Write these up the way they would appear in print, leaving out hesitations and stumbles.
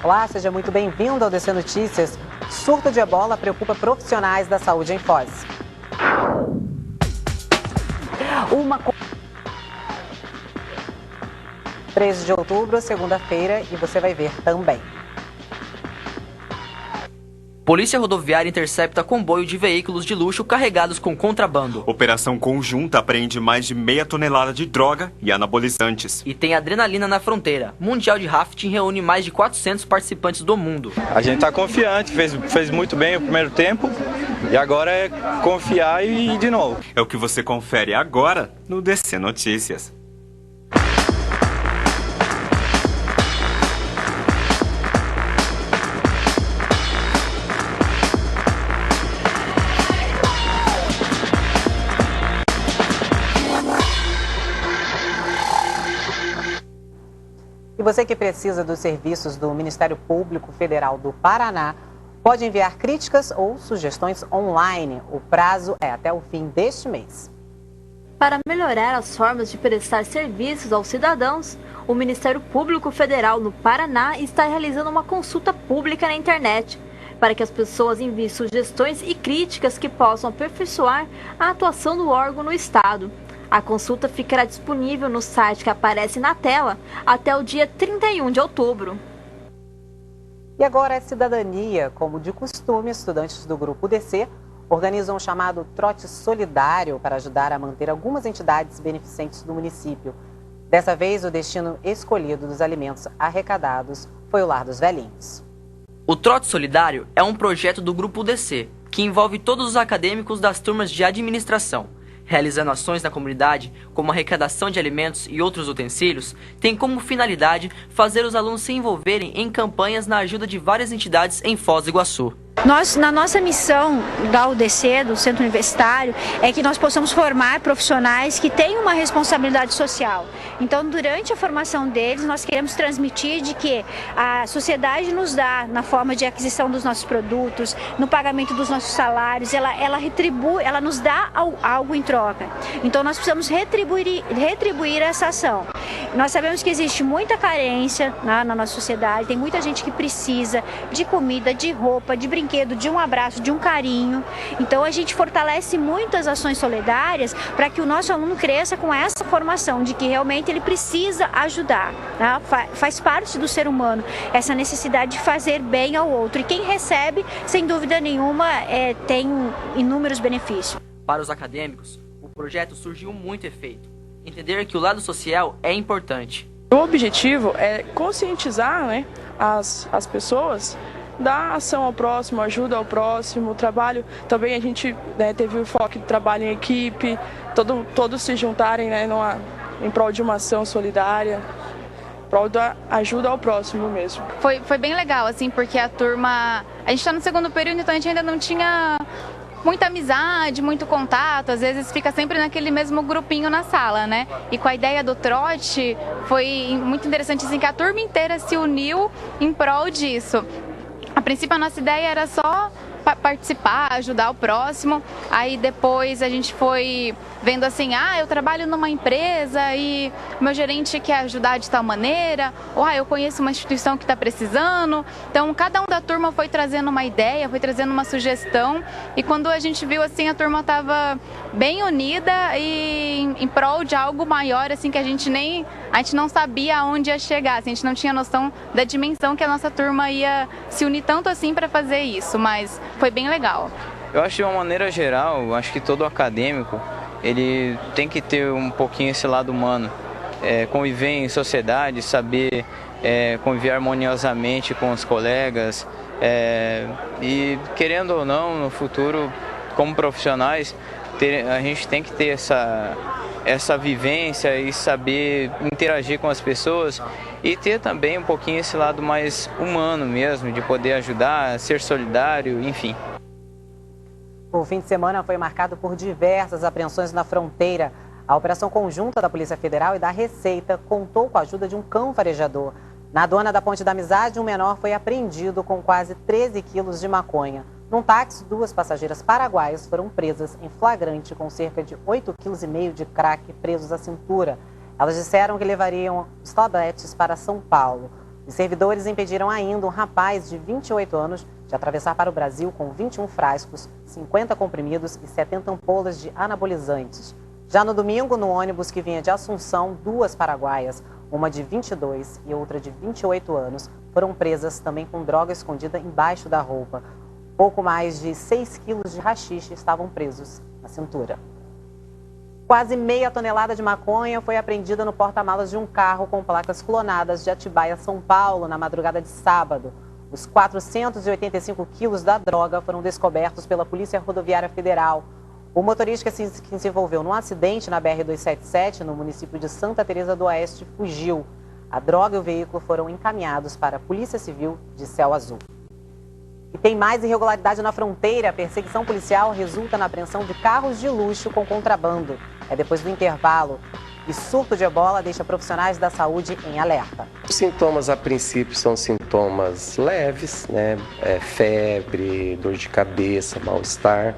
Olá, seja muito bem-vindo ao DC Notícias. Surto de ebola preocupa profissionais da saúde em Foz. 13 de outubro, segunda-feira, e você vai ver também. Polícia Rodoviária intercepta comboio de veículos de luxo carregados com contrabando. Operação conjunta apreende mais de meia tonelada de droga e anabolizantes. E tem adrenalina na fronteira. Mundial de Rafting reúne mais de 400 participantes do mundo. A gente está confiante, fez muito bem o primeiro tempo e agora é confiar e ir de novo. É o que você confere agora no DC Notícias. E você que precisa dos serviços do Ministério Público Federal do Paraná, pode enviar críticas ou sugestões online. O prazo é até o fim deste mês. Para melhorar as formas de prestar serviços aos cidadãos, o Ministério Público Federal no Paraná está realizando uma consulta pública na internet, para que as pessoas enviem sugestões e críticas que possam aperfeiçoar a atuação do órgão no Estado. A consulta ficará disponível no site que aparece na tela até o dia 31 de outubro. E agora é cidadania. Como de costume, estudantes do Grupo DC organizam um chamado Trote Solidário para ajudar a manter algumas entidades beneficentes do município. Dessa vez, o destino escolhido dos alimentos arrecadados foi o Lar dos Velhinhos. O Trote Solidário é um projeto do Grupo DC, que envolve todos os acadêmicos das turmas de administração. Realizando ações na comunidade, como arrecadação de alimentos e outros utensílios, tem como finalidade fazer os alunos se envolverem em campanhas na ajuda de várias entidades em Foz do Iguaçu. Na nossa missão da UDC, do Centro Universitário, é que nós possamos formar profissionais que tenham uma responsabilidade social. Então, durante a formação deles, nós queremos transmitir de que a sociedade nos dá, na forma de aquisição dos nossos produtos, no pagamento dos nossos salários, ela retribui, ela nos dá algo em troca. Então, nós precisamos retribuir essa ação. Nós sabemos que existe muita carência na nossa sociedade, tem muita gente que precisa de comida, de roupa, de brinquedo, de um abraço, de um carinho. Então a gente fortalece muito as ações solidárias para que o nosso aluno cresça com essa formação de que realmente ele precisa ajudar, tá? Faz parte do ser humano essa necessidade de fazer bem ao outro. E quem recebe, sem dúvida nenhuma, tem inúmeros benefícios. Para os acadêmicos, o projeto surgiu muito efeito. Entender que o lado social é importante. O objetivo é conscientizar, né, as pessoas da ação ao próximo, ajuda ao próximo, trabalho. Também a gente, né, teve o foco de trabalho em equipe, todos se juntarem, né, em prol de uma ação solidária, em prol da ajuda ao próximo mesmo. Foi bem legal, assim, porque a gente está no segundo período, então a gente ainda não tinha muita amizade, muito contato, às vezes fica sempre naquele mesmo grupinho na sala, né? E com a ideia do trote, foi muito interessante, assim, que a turma inteira se uniu em prol disso. A princípio a nossa ideia era só participar, ajudar o próximo, aí depois a gente foi vendo assim, eu trabalho numa empresa e meu gerente quer ajudar de tal maneira, ou eu conheço uma instituição que está precisando. Então cada um da turma foi trazendo uma ideia, foi trazendo uma sugestão, e quando a gente viu assim, a turma estava bem unida e em prol de algo maior, assim, que a gente não sabia aonde ia chegar, assim, a gente não tinha noção da dimensão que a nossa turma ia se unir tanto assim para fazer isso, mas foi bem legal. Eu acho que de uma maneira geral, acho que todo acadêmico, ele tem que ter um pouquinho esse lado humano, conviver em sociedade, saber conviver harmoniosamente com os colegas, e querendo ou não, no futuro, como profissionais, a gente tem que ter essa vivência e saber interagir com as pessoas e ter também um pouquinho esse lado mais humano mesmo, de poder ajudar, ser solidário, enfim. O fim de semana foi marcado por diversas apreensões na fronteira. A operação conjunta da Polícia Federal e da Receita contou com a ajuda de um cão farejador. Na aduana da Ponte da Amizade, um menor foi apreendido com quase 13 quilos de maconha. Num táxi, 2 passageiras paraguaias foram presas em flagrante com cerca de 8,5 kg de crack presos à cintura. Elas disseram que levariam os tabletes para São Paulo. Os servidores impediram ainda um rapaz de 28 anos de atravessar para o Brasil com 21 frascos, 50 comprimidos e 70 ampolas de anabolizantes. Já no domingo, no ônibus que vinha de Assunção, 2 paraguaias, uma de 22 e outra de 28 anos, foram presas também com droga escondida embaixo da roupa. Pouco mais de 6 quilos de haxixe estavam presos na cintura. Quase meia tonelada de maconha foi apreendida no porta-malas de um carro com placas clonadas de Atibaia, São Paulo, na madrugada de sábado. Os 485 quilos da droga foram descobertos pela Polícia Rodoviária Federal. O motorista que se envolveu num acidente na BR-277, no município de Santa Teresa do Oeste, fugiu. A droga e o veículo foram encaminhados para a Polícia Civil de Céu Azul. E tem mais irregularidade na fronteira. A perseguição policial resulta na apreensão de carros de luxo com contrabando. É depois do intervalo. E surto de ebola deixa profissionais da saúde em alerta. Os sintomas, a princípio, são sintomas leves, né? Febre, dor de cabeça, mal-estar.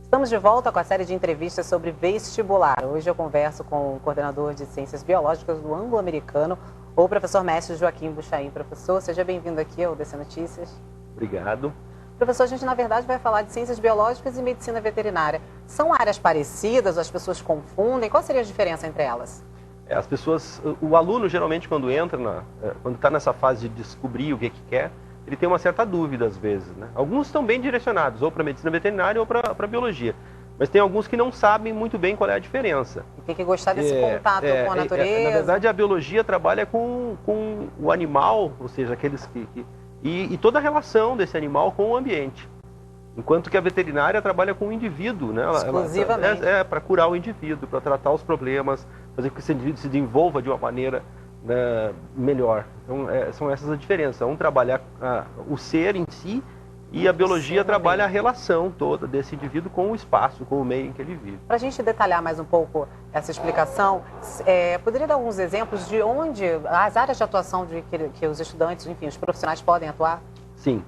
Estamos de volta com a série de entrevistas sobre vestibular. Hoje eu converso com o coordenador de Ciências Biológicas do Anglo-Americano, o professor mestre Joaquim Buchaim. Professor, seja bem-vindo aqui ao DC Notícias. Obrigado. Professor, a gente na verdade vai falar de Ciências Biológicas e Medicina Veterinária. São áreas parecidas, as pessoas confundem? Qual seria a diferença entre elas? As pessoas, o aluno geralmente quando entra, quando está nessa fase de descobrir o que quer, ele tem uma certa dúvida às vezes, né? Alguns estão bem direcionados, ou para medicina veterinária ou para biologia. Mas tem alguns que não sabem muito bem qual é a diferença. E tem que gostar desse contato com a natureza. Na verdade, a biologia trabalha com o animal, ou seja, aqueles e toda a relação desse animal com o ambiente. Enquanto que a veterinária trabalha com o indivíduo, né? Exclusivamente. Para curar o indivíduo, para tratar os problemas, fazer com que esse indivíduo se desenvolva de uma maneira, né, melhor. Então, são essas as diferenças. Um trabalha o ser em si e a biologia trabalha a relação toda desse indivíduo com o espaço, com o meio em que ele vive. Para a gente detalhar mais um pouco essa explicação, poderia dar alguns exemplos de onde as áreas de atuação que os estudantes, enfim, os profissionais podem atuar? Sim.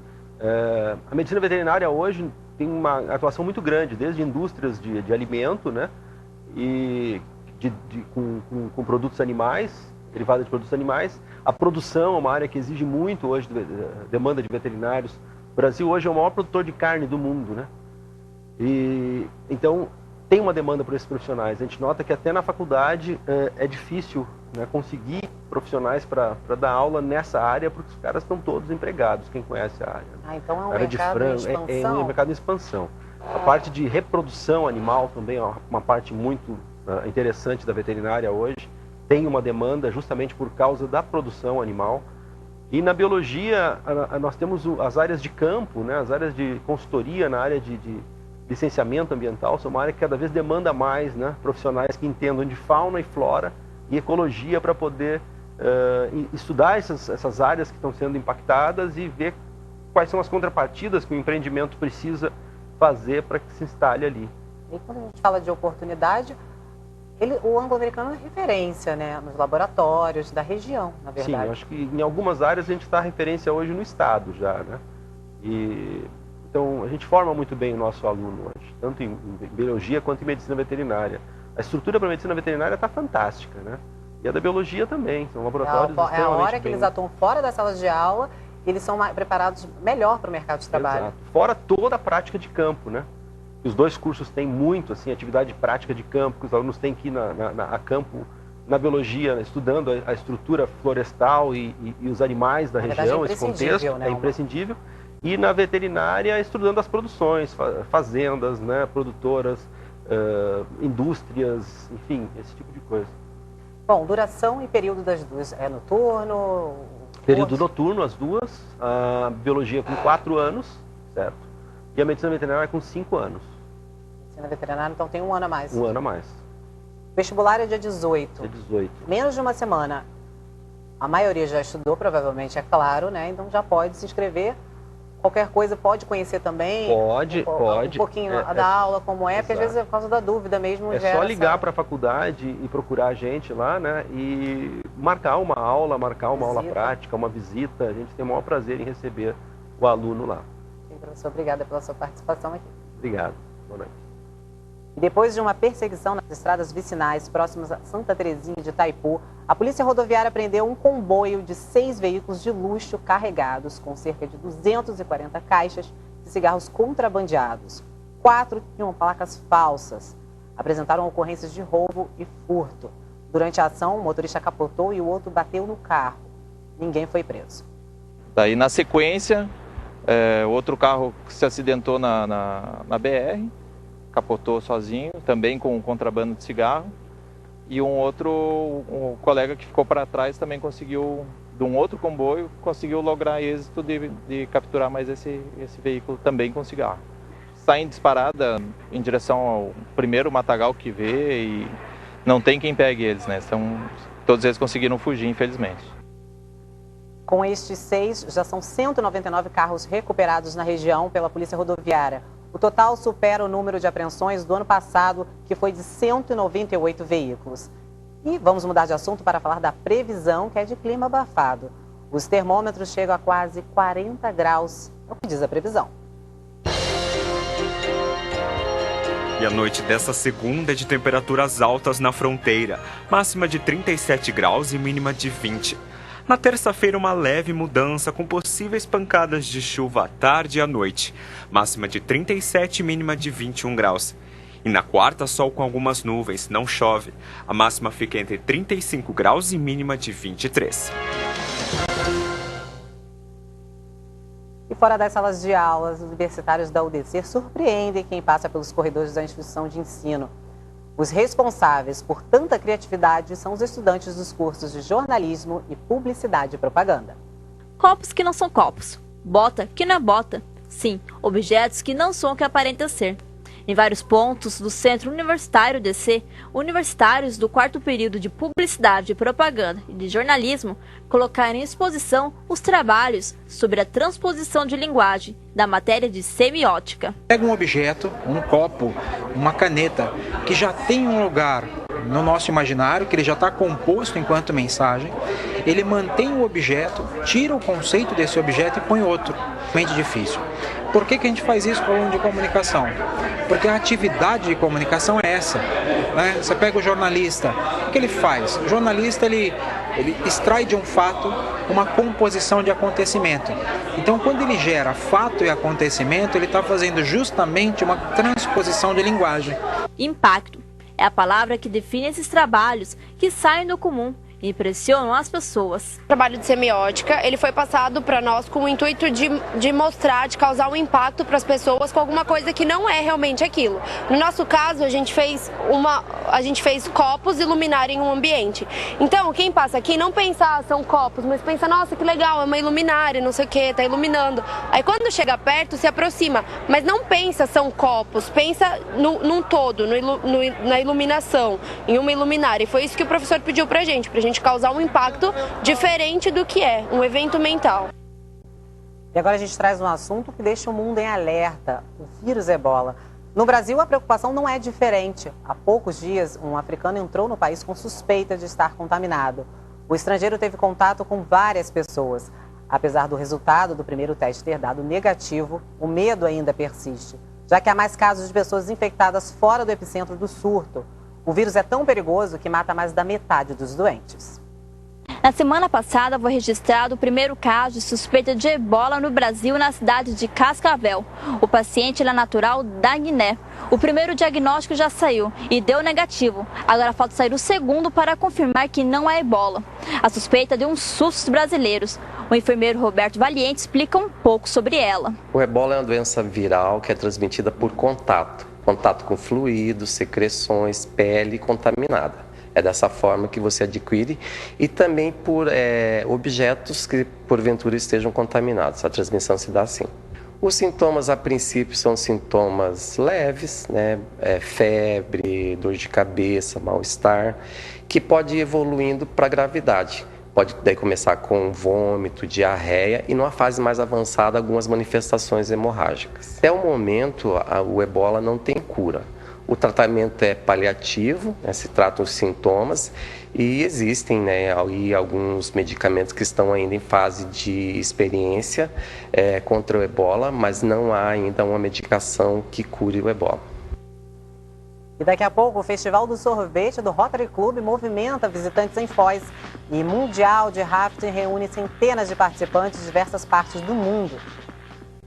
A medicina veterinária hoje tem uma atuação muito grande, desde indústrias de alimento, né, e com produtos animais, derivadas de produtos animais. A produção é uma área que exige muito hoje, demanda de veterinários. O Brasil hoje é o maior produtor de carne do mundo, né? E então tem uma demanda por esses profissionais. A gente nota que até na faculdade é difícil, né, conseguir profissionais para dar aula nessa área, porque os caras estão todos empregados, quem conhece a área. Então é um mercado em expansão? É um mercado em expansão. A parte de reprodução animal também é uma parte muito interessante da veterinária hoje. Tem uma demanda justamente por causa da produção animal. E na biologia, nós temos as áreas de campo, né, as áreas de consultoria na área de licenciamento ambiental, são uma área que cada vez demanda mais, né, profissionais que entendam de fauna e flora e ecologia para poder estudar essas áreas que estão sendo impactadas e ver quais são as contrapartidas que o empreendimento precisa fazer para que se instale ali. E quando a gente fala de oportunidade, o anglo-americano é referência, né, nos laboratórios da região, na verdade. Sim, eu acho que em algumas áreas a gente está referência hoje no estado já, né? Então a gente forma muito bem o nosso aluno hoje, tanto em biologia quanto em medicina veterinária. A estrutura para a medicina veterinária está fantástica, né? E a da biologia também, são laboratórios É a hora que eles atuam fora das salas de aula, eles são preparados melhor para o mercado de trabalho. Exato. Fora toda a prática de campo, né? Os dois cursos têm muito, assim, atividade prática de campo, que os alunos têm que ir a campo, na biologia, estudando a estrutura florestal e os animais da região, esse contexto, né, é imprescindível. E na veterinária, estudando as produções, fazendas, né, produtoras, indústrias, enfim, esse tipo de coisa. Bom, duração e período das duas, é noturno? Período noturno, as duas, a biologia com 4 anos, certo? E a medicina veterinária com 5 anos. Medicina veterinária, então tem 1 ano a mais. 1 ano a mais. Vestibular é dia 18. Dia 18. Menos de uma semana. A maioria já estudou, provavelmente, é claro, né? Então já pode se inscrever. Qualquer coisa pode conhecer também? Pode. Um pouquinho da aula, como é, porque às vezes é por causa da dúvida mesmo. É só ligar para a faculdade e procurar a gente lá, né? E marcar uma aula prática, uma visita. A gente tem o maior prazer em receber o aluno lá. Sim, professor, obrigada pela sua participação aqui. Obrigado. Boa noite. E depois de uma perseguição nas estradas vicinais próximas a Santa Terezinha de Itaipu, a Polícia Rodoviária prendeu um comboio de 6 veículos de luxo carregados com cerca de 240 caixas de cigarros contrabandeados. 4 tinham placas falsas. Apresentaram ocorrências de roubo e furto. Durante a ação, o motorista capotou e o outro bateu no carro. Ninguém foi preso. Daí, na sequência, outro carro se acidentou na BR, capotou sozinho, também com contrabando de cigarro. E um colega que ficou para trás também conseguiu, de um outro comboio, conseguiu lograr êxito de capturar mais esse veículo também com cigarro. Saem disparada em direção ao primeiro matagal que vê e não tem quem pegue eles, né? Todos eles conseguiram fugir, infelizmente. Com estes 6, já são 199 carros recuperados na região pela Polícia Rodoviária. O total supera o número de apreensões do ano passado, que foi de 198 veículos. E vamos mudar de assunto para falar da previsão, que é de clima abafado. Os termômetros chegam a quase 40 graus, é o que diz a previsão. E a noite dessa segunda é de temperaturas altas na fronteira, máxima de 37 graus e mínima de 20. Na terça-feira, uma leve mudança com possíveis pancadas de chuva à tarde e à noite, máxima de 37 e mínima de 21 graus. E na quarta, sol com algumas nuvens, não chove. A máxima fica entre 35 graus e mínima de 23. E fora das salas de aulas, os universitários da UDC surpreendem quem passa pelos corredores da instituição de ensino. Os responsáveis por tanta criatividade são os estudantes dos cursos de jornalismo e publicidade e propaganda. Copos que não são copos, bota que não é bota. Sim, objetos que não são o que aparentam ser. Em vários pontos do Centro Universitário DC, universitários do 4º período de Publicidade e Propaganda e de Jornalismo colocaram em exposição os trabalhos sobre a transposição de linguagem da matéria de semiótica. Pega um objeto, um copo, uma caneta, que já tem um lugar no nosso imaginário, que ele já está composto enquanto mensagem, ele mantém o objeto, tira o conceito desse objeto e põe outro. Muito difícil. Por que a gente faz isso com o aluno de comunicação? Porque a atividade de comunicação é essa, né? Você pega o jornalista, o que ele faz? O jornalista ele extrai de um fato uma composição de acontecimento. Então, quando ele gera fato e acontecimento, ele está fazendo justamente uma transposição de linguagem. Impacto é a palavra que define esses trabalhos que saem do comum e impressionam as pessoas. O trabalho de semiótica, ele foi passado para nós com o intuito de mostrar, de causar um impacto para as pessoas com alguma coisa que não é realmente aquilo. No nosso caso, a gente fez copos iluminarem um ambiente. Então, quem passa aqui não pensa, são copos, mas pensa, nossa, que legal, é uma iluminária, não sei o que, está iluminando. Aí quando chega perto, se aproxima, mas não pensa, são copos, pensa num todo, na iluminação, em uma iluminária. E foi isso que o professor pediu pra gente causar um impacto diferente do que é um evento mental. E agora a gente traz um assunto que deixa o mundo em alerta, o vírus Ebola. No Brasil, a preocupação não é diferente. Há poucos dias, um africano entrou no país com suspeita de estar contaminado. O estrangeiro teve contato com várias pessoas. Apesar do resultado do primeiro teste ter dado negativo, o medo ainda persiste, já que há mais casos de pessoas infectadas fora do epicentro do surto. O vírus é tão perigoso que mata mais da metade dos doentes. Na semana passada foi registrado o primeiro caso de suspeita de ebola no Brasil, na cidade de Cascavel. O paciente é natural da Guiné. O primeiro diagnóstico já saiu e deu negativo. Agora falta sair o segundo para confirmar que não é ebola. A suspeita deu um susto aos brasileiros. O enfermeiro Roberto Valiente explica um pouco sobre ela. O ebola é uma doença viral que é transmitida por contato com fluidos, secreções, pele contaminada. É dessa forma que você adquire e também por objetos que porventura estejam contaminados. A transmissão se dá assim. Os sintomas a princípio são sintomas leves, né? Febre, dor de cabeça, mal-estar, que pode ir evoluindo para gravidade. Pode daí começar com vômito, diarreia e numa fase mais avançada algumas manifestações hemorrágicas. Até o momento o ebola não tem cura. O tratamento é paliativo, né, se tratam os sintomas e existem, né, aí alguns medicamentos que estão ainda em fase de experiência contra o ebola, mas não há ainda uma medicação que cure o ebola. E daqui a pouco, o Festival do Sorvete do Rotary Club movimenta visitantes em Foz. E Mundial de Rafting reúne centenas de participantes de diversas partes do mundo.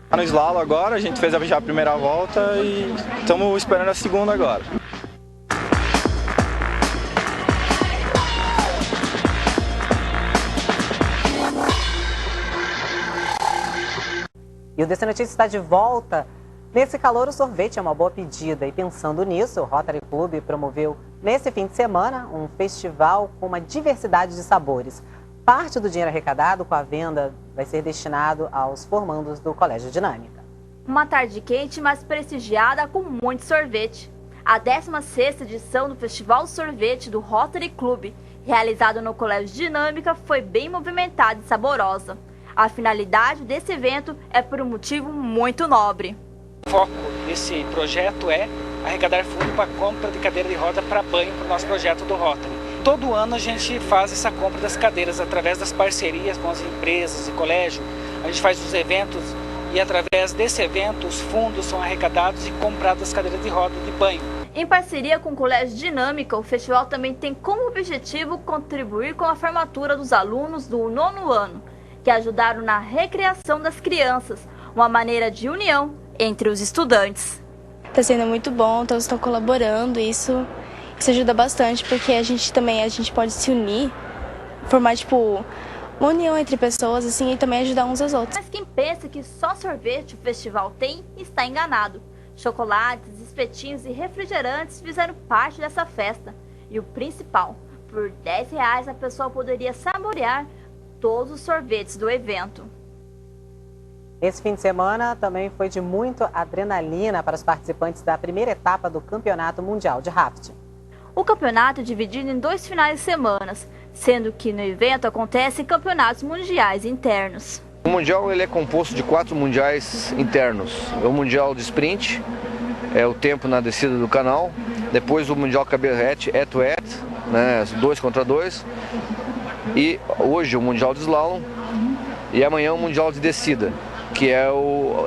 No slalom agora, a gente fez já a primeira volta e estamos esperando a segunda agora. E o DC Notícias está de volta. Nesse calor, o sorvete é uma boa pedida. E pensando nisso, o Rotary Club promoveu, nesse fim de semana, um festival com uma diversidade de sabores. Parte do dinheiro arrecadado com a venda vai ser destinado aos formandos do Colégio Dinâmica. Uma tarde quente, mas prestigiada com muito sorvete. A 16ª edição do Festival Sorvete do Rotary Club, realizado no Colégio Dinâmica, foi bem movimentada e saborosa. A finalidade desse evento é por um motivo muito nobre. O foco desse projeto é arrecadar fundo para a compra de cadeira de roda para banho para o nosso projeto do Rotary. Todo ano a gente faz essa compra das cadeiras através das parcerias com as empresas e colégio. A gente faz os eventos e através desse evento os fundos são arrecadados e compradas as cadeiras de roda de banho. Em parceria com o Colégio Dinâmica, o festival também tem como objetivo contribuir com a formatura dos alunos do 9º ano, que ajudaram na recreação das crianças, uma maneira de união entre os estudantes. Está sendo muito bom, todos estão colaborando, isso ajuda bastante, porque a gente pode se unir, formar uma união entre pessoas assim, e também ajudar uns aos outros. Mas quem pensa que só sorvete o festival tem, está enganado. Chocolates, espetinhos e refrigerantes fizeram parte dessa festa. E o principal, por R$10 a pessoa poderia saborear todos os sorvetes do evento. Esse fim de semana também foi de muita adrenalina para os participantes da primeira etapa do Campeonato Mundial de Rafting. O campeonato é dividido em 2 finais de semana, sendo que no evento acontecem campeonatos mundiais internos. O Mundial ele é composto de 4 mundiais internos. O Mundial de Sprint, é o tempo na descida do canal. Depois o Mundial Cabernet, head-to-head, né, 2 contra 2. E hoje o Mundial de Slalom e amanhã o Mundial de Descida, que é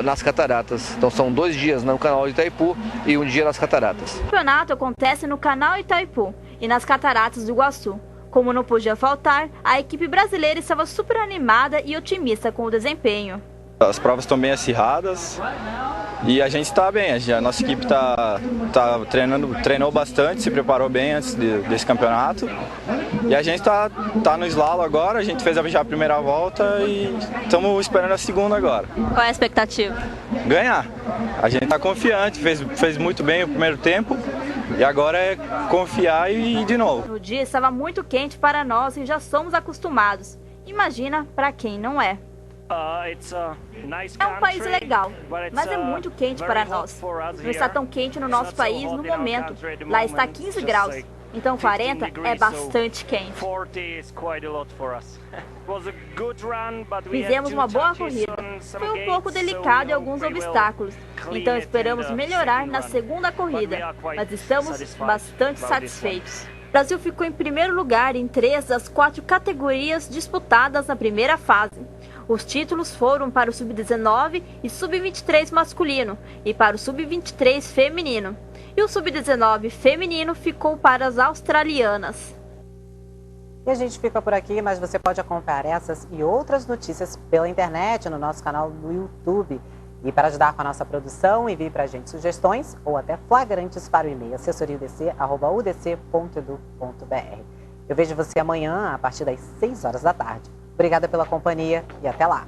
nas Cataratas. Então são 2 dias no canal de Itaipu e 1 dia nas Cataratas. O campeonato acontece no canal Itaipu e nas Cataratas do Iguaçu. Como não podia faltar, a equipe brasileira estava super animada e otimista com o desempenho. As provas estão bem acirradas e a gente está bem. A nossa equipe treinou bastante, se preparou bem antes desse campeonato. E a gente tá no slalom agora, a gente fez já a primeira volta e estamos esperando a segunda agora. Qual é a expectativa? Ganhar. A gente está confiante, fez muito bem o primeiro tempo e agora é confiar e ir de novo. O dia estava muito quente para nós e já somos acostumados. Imagina para quem não é. É um país legal, mas é muito quente para nós. Não está tão quente no nosso país no momento. Lá está 15 graus. Então 40 é bastante quente. Fizemos uma boa corrida. Foi um pouco delicado e alguns obstáculos. Então esperamos melhorar na segunda corrida, mas estamos bastante satisfeitos. O Brasil ficou em primeiro lugar em 3 das 4 categorias disputadas na primeira fase. Os títulos foram para o Sub-19 e Sub-23 masculino e para o Sub-23 feminino. E o Sub-19 feminino ficou para as australianas. E a gente fica por aqui, mas você pode acompanhar essas e outras notícias pela internet, no nosso canal do YouTube. E para ajudar com a nossa produção, envie para a gente sugestões ou até flagrantes para o e-mail assessoriadc@udc.edu.br. Eu vejo você amanhã, a partir das 6 horas da tarde. Obrigada pela companhia e até lá.